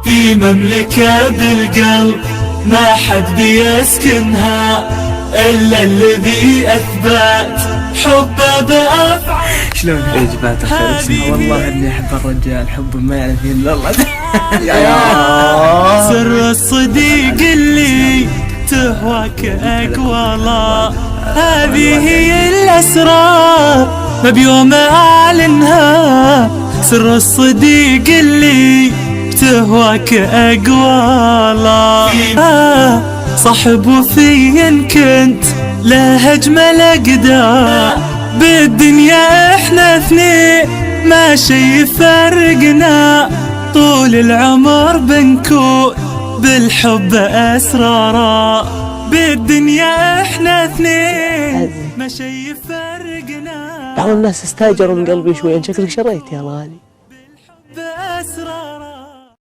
في مملكة بالقلب ما حد بيسكنها إلا الذي أثبت حبه بأفعال. شلون يا جماعة الخير؟ اسمع والله اني احب الرجال حب ما يعرف الا الله. سر الصديق اللي تهواك أقوالا، هذه هي الأسرار ما بيوم أعلنها. سر الصديق اللي تهواك أقوالا، صاحب وفي إن كنت له أجمل أقدار. بالدنيا إحنا اثنين ما شي يفرقنا، طول العمر بنكون بالحب أسرارا. بالدنيا إحنا اثنين ما شي يفرقنا. بعض الناس استاجروا من قلبي شوي، شكلك شريت يا غالي.